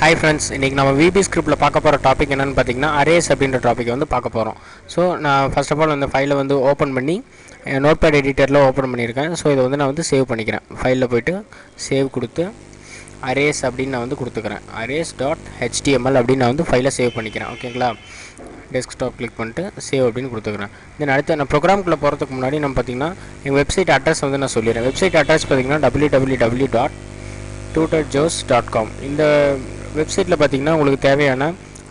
Hi friends, இன்னைக்கு நம்ம VB scriptல பார்க்க போற டாபிக் என்னன்னு பாத்தீங்கன்னா arrays அப்படிங்கற டாபிக் வந்து பார்க்க போறோம். சோ நான் ஃபர்ஸ்ட் ஆஃப் ஆல் அந்த ஃபைலை வந்து ஓபன் பண்ணி நோட்பேட் எடிட்டர்ல ஓபன் பண்ணியிருக்கேன். சோ இத வந்து நான் வந்து சேவ் பண்ணிக்கிறேன். ஃபைல்ல போய்ட்டு சேவ் கொடுத்து arrays அப்படினு நான் வந்து கொடுத்துக்கறேன். arrays.html அப்படினு நான் வந்து ஃபைலை சேவ் பண்ணிக்கிறேன். ஓகேங்களா? டெஸ்க்டாப் கிளிக் பண்ணிட்டு சேவ் அப்படினு கொடுத்துக்கறேன். தென் அடுத்து நான் ப்ரோகிராம்க்குள்ள போறதுக்கு முன்னாடி நம்ம பாத்தீங்கன்னா எங்க வெப்சைட் அட்ரஸ் வந்து நான் சொல்லிறேன். வெப்சைட் அட்ரஸ் பாத்தீங்கன்னா www.tutorjoes.com. இந்த வெப்சைட்ல பாத்தீங்கன்னா உங்களுக்கு தேவையான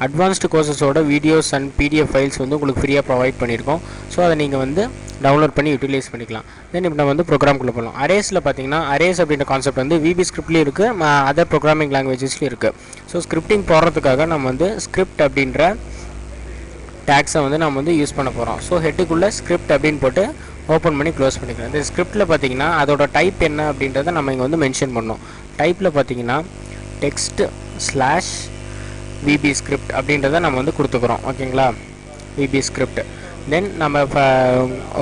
அட்வான்ஸ்டு கோர்சஸோட வீடியோஸ் அண்ட் PDF ஃபைல்ஸ் வந்து உங்களுக்கு ஃப்ரீயா ப்ரொவைட் பண்ணிருக்கோம். சோ அதை நீங்க வந்து டவுன்லோட் பண்ணி யூட்டிலைஸ் பண்ணிக்கலாம். தென் இப்போ நம்ம வந்து ப்ரோகிராம்க்குள்ள போலாம். அரேஸ்ல பாத்தீங்கன்னா அரேஸ் அப்படிங்கற கான்செப்ட் வந்து VB ஸ்கிரிப்ட்லயே இருக்கு, அதர் ப்ரோகிராமிங் லாங்குவேஜஸ்லயும் இருக்கு. சோ ஸ்கிரிப்டிங் போறதுக்காக நம்ம வந்து ஸ்கிரிப்ட் அப்படிங்கற டாக்ஸை வந்து நம்ம வந்து யூஸ் பண்ண போறோம். சோ ஹெட்டுக்குள்ள ஸ்கிரிப்ட் அப்படினு போட்டு ஓபன் பண்ணி க்ளோஸ் பண்ணிக்கலாம். இந்த ஸ்கிரிப்ட்ல பாத்தீங்கன்னா அதோட டைப் என்ன அப்படின்றத நம்ம இங்க வந்து மென்ஷன் பண்ணனும். டைப்ல பாத்தீங்கன்னா text/VB script அப்படின்றத நம்ம வந்து கொடுத்துக்கறோம். ஓகேங்களா? VB script. தென் நம்ம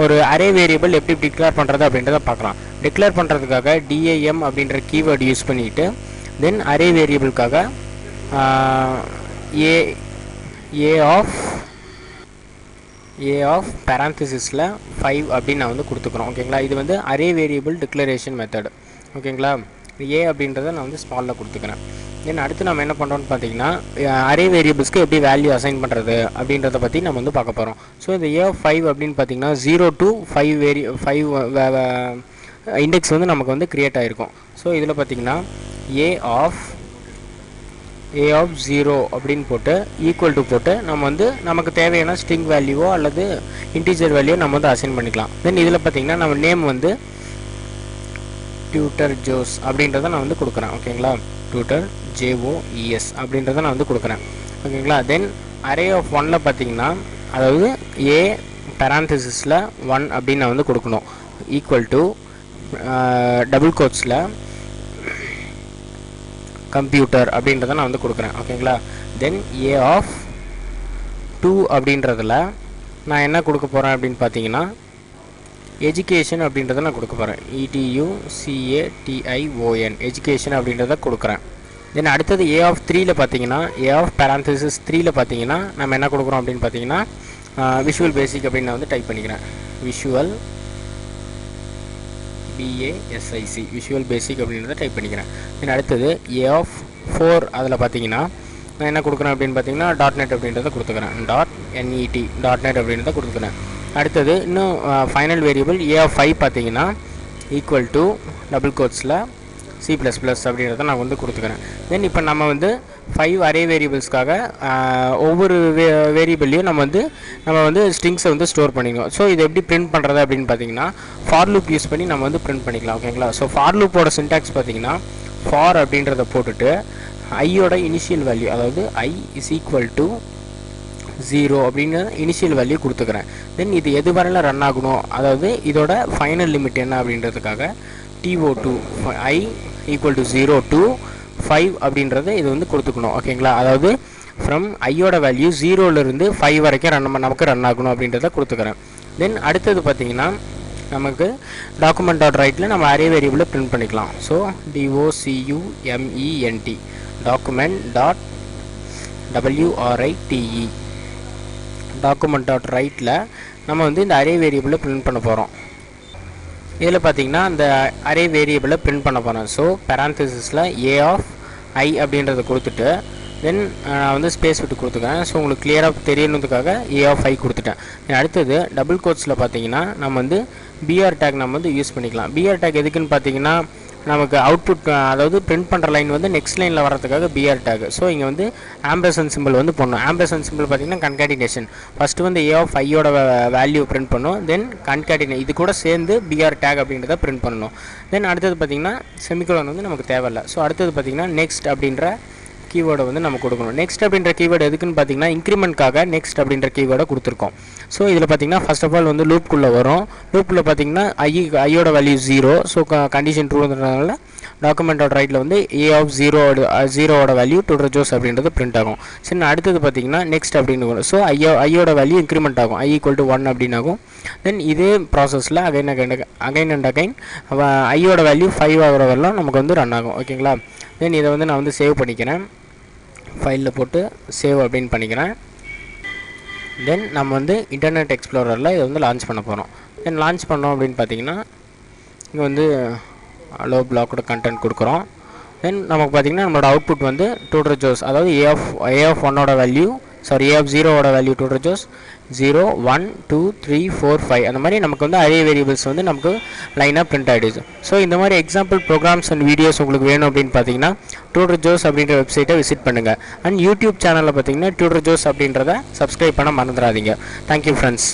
ஒரு அரே வேரியபிள் எப்படி டிக்ளேர் பண்றது அப்படின்றத பார்க்கலாம். டிக்ளேர் பண்றதுக்காக dim அப்படிங்கற கீவேர்ட் யூஸ் பண்ணிட்டு தென் அரே வேரியபிளுக்காக a of parenthesisல 5 அப்படி நான் வந்து கொடுத்துக்கறோம். ஓகேங்களா? இது வந்து அரே வேரியபிள் டிக்ளரேஷன் மெத்தட். ஓகேங்களா? a அப்படின்றத நான் வந்து ஸ்மால்ல கொடுத்துக்கறேன். தென் அடுத்து நாம என்ன பண்றோம்னு பாத்தீங்கன்னா அரே வேரியபிள்ஸ்க்கு எப்படி வேல்யூ அசைன் பண்றது அப்படின்றத பத்தி நம்ம வந்து பார்க்க போறோம். சோ இந்த a of 5 அப்படினு பாத்தீங்கன்னா 0 to 5 இண்டெக்ஸ் வந்து நமக்கு வந்து கிரியேட் ஆயிருக்கும். சோ இதுல பாத்தீங்கன்னா a of 0 அப்படினு போட்டு ஈக்குவல் டு போட்டு நம்ம வந்து நமக்கு தேவையான ஸ்ட்ரிங் வேல்யூவோ அல்லது இன்டிஜர் வேல்யூவோ நம்ம வந்து அசைன் பண்ணிக்கலாம். தென் இதுல பாத்தீங்கன்னா நம்ம நேம் வந்து tutorjoes அப்படின்றத நான் வந்து கொடுக்கறேன். ஓகேங்களா? tutorjoes அப்படின்றத நான் வந்து கொடுக்கறேன். ஓகேங்களா? தென் array of 1ல பாத்தீங்கன்னா அதாவது a parenthesisல 1 அப்படி நான் வந்து கொடுக்கணும். ஈக்குவல் டு டபுள் கோட்ஸ்ல கம்ப்யூட்டர் அப்படின்றத நான் வந்து கொடுக்கறேன். ஓகேங்களா? தென் a of 2 அப்படின்றதுல நான் என்ன கொடுக்க போறேன் அப்படினு பாத்தீங்கன்னா எஜுகேஷன் அப்படின்றத நான் கொடுக்க போறேன். education எஜுகேஷன் அப்படின்றத கொடுக்கறேன். தென் அடுத்தது a of 3ல பாத்தீங்கன்னா a of parenthesis 3ல பாத்தீங்கன்னா நம்ம என்ன கொடுக்கறோம் அப்படினு பாத்தீங்கன்னா விஷுவல் பேசிக் அப்படி நான் வந்து டைப் பண்ணிக்கிறேன். விஷுவல் விஷுவல் பேசிக் அப்படின்றத டைப் பண்ணிக்கிறேன். தென் அடுத்தது a of 4 அதுல பாத்தீங்கன்னா நான் என்ன கொடுக்கறேன் அப்படினு பாத்தீங்கன்னா .net அப்படின்றத கொடுத்துக்கறேன். .net அப்படின்றத கொடுத்துக்கறேன். அடுத்தது இன்னும் ஃபைனல் வேரியபிள் a of 5 பாத்தீங்கன்னா ஈக்குவல் டு டபுள் கோட்ஸ்ல C++ அப்படின்றத நான் வந்து கொடுத்துக்கறேன். தென் இப்போ நம்ம வந்து 5 அரே வேரியபிள்ஸ்க்காக ஒவ்வொரு வேரியபிளையும் நம்ம வந்து ஸ்ட்ரிங்ஸை வந்து ஸ்டோர் பண்ணிக்கணும். ஸோ இது எப்படி பிரிண்ட் பண்ணுறது அப்படின்னு பார்த்தீங்கன்னா ஃபார் லூப் யூஸ் பண்ணி நம்ம வந்து பிரிண்ட் பண்ணிக்கலாம். ஓகேங்களா? ஸோ ஃபார் லூப்போட சின்டாக்ஸ் பார்த்தீங்கன்னா ஃபார் அப்படின்றத போட்டுட்டு ஐயோட இனிஷியல் வேல்யூ அதாவது i is equal to 0 அப்படின்னு இனிஷியல் வேல்யூ கொடுத்துக்கிறேன். தென் இது எது வரையில ரன் ஆகணும் அதாவது இதோட ஃபைனல் லிமிட் என்ன அப்படின்றதுக்காக to i equal to 0 to 5 அப்படின்றத இது வந்து கொடுத்துக்கணும். ஓகேங்களா? அதாவது ஃப்ரம் ஐயோட வேல்யூ 0ல இருந்து 5 வரைக்கும் நமக்கு ரன் ஆகணும் அப்படின்றத கொடுத்துக்கிறேன். தென் அடுத்தது பார்த்தீங்கன்னா நமக்கு document.writeல நம்ம அரே வேரியபிளை பிரிண்ட் பண்ணிக்கலாம். ஸோ document document.write document.writeல நம்ம வந்து இந்த அரே வேரியபிளை பிரிண்ட் பண்ண போறோம். இதில் பார்த்தீங்கன்னா அந்த அரே வேரியபிளை பிரிண்ட் பண்ண போகிறேன். ஸோ பேரந்தசிஸில் a of i அப்படின்றத கொடுத்துட்டு தென் நான் வந்து ஸ்பேஸ் விட்டு கொடுத்துக்கிறேன். ஸோ உங்களுக்கு கிளியராக தெரியணுன்றதுக்காக a of i கொடுத்துட்டேன். அடுத்தது டபுள் கோட்ஸில் பார்த்தீங்கன்னா நம்ம வந்து br டேக் நம்ம வந்து யூஸ் பண்ணிக்கலாம். br டேக் எதுக்குன்னு பார்த்தீங்கன்னா நமக்கு அவுட்புட் அதாவது பிரிண்ட் பண்ணுற லைன் வந்து நெக்ஸ்ட் லைனில் வரதுக்காக br டேக். ஸோ இங்கே வந்து ஆம்பர்சன் சிம்பிள் வந்து பண்ணணும். ஆம்பர்சன் சிம்பிள் பார்த்தீங்கன்னா கன்காட்டினேஷன் ஃபஸ்ட்டு வந்து a of iயோட வேல்யூ பிரிண்ட் பண்ணணும். தென் கன்காட்டினே இது கூட சேர்ந்து br டேக் அப்படின்றத பிரிண்ட் பண்ணணும். தென் அடுத்தது பார்த்தீங்கன்னா செமிகோலன் வந்து நமக்கு தேவையில்லை. ஸோ அடுத்தது பார்த்தீங்கன்னா நெக்ஸ்ட் அப்படின்ற கீவேர்டை வந்து நம்ம கொடுக்கணும். நெக்ஸ்ட் அப்படின்ற கீவேர்டு எதுக்குன்னு பார்த்தீங்கன்னா இன்க்ரிமெண்ட்காக நெக்ஸ்ட் அப்படின்ற கீவேர்டை கொடுத்துருக்கோம். ஸோ இதில் பார்த்தீங்கன்னா ஃபர்ஸ்ட் ஆஃப் ஆல் வந்து லூப்குள்ளே வரும். லூப்பில் பார்த்தீங்கன்னா ஐயோட வேல்யூ 0. ஸோ கண்டிஷன் ட்ரூன்றதுனால document.writeல வந்து a of 0ஓட வேல்யூ tutorjoes அப்படின்றது பிரிண்ட் ஆகும். சரி அடுத்தது பார்த்தீங்கன்னா நெக்ஸ்ட் அப்படின்னு வரும். ஸோ ஐயோட வேல்யூ இன்க்ரிமெண்ட் ஆகும். i equal to 1 அப்படின்னு ஆகும். தென் இதே ப்ராசஸில் அகைன் அண்ட் அகைன் ஐயோட வேல்யூ 5 ஆகிற வரலாம் நமக்கு வந்து ரன் ஆகும். ஓகேங்களா? தென் இதை வந்து நான் வந்து சேவ் பண்ணிக்கிறேன். ஃபைலில் போட்டு சேவ் அப்படின்னு பண்ணிக்கிறேன். தென் நம்ம வந்து இன்டர்நெட் எக்ஸ்ப்ளோரரில் இதை வந்து லான்ச் பண்ண போகிறோம். தென் லான்ச் பண்ணோம் அப்படின்னு பார்த்தீங்கன்னா இங்கே வந்து அலோ பிளாக்கோட கண்டென்ட் கொடுக்குறோம். தென் நமக்கு பார்த்திங்கன்னா நம்மளோட அவுட்புட் வந்து டூ ஜோஸ், அதாவது ஏ ஆஃப் ஒன்னோட வேல்யூ ஏ ஆஃப் ஜீரோவோட வேல்யூ டூ ஜோஸ் 0 1 2 3 4 5 அந்த மாதிரி நமக்கு வந்து அரே வேரியபிள்ஸ் வந்து நமக்கு லைனாக பிரிண்ட் ஆகிடுச்சு. ஸோ இந்த மாதிரி எக்ஸாம்பிள் ப்ரோக்ராம்ஸ் அண்ட் வீடியோஸ் உங்களுக்கு வேணும் அப்படின்னு பார்த்தீங்கன்னா டியூட்டர் ஜோஸ் அப்படின்ற வெப்சைட்டை விசிட் பண்ணுங்கள். அண்ட் யூடியூப் சேனலில் பார்த்தீங்கன்னா டியூட்டர் ஜோஸ் அப்படின்றத சப்ஸ்கிரைப் பண்ண மறந்துடாதீங்க. Thank you friends.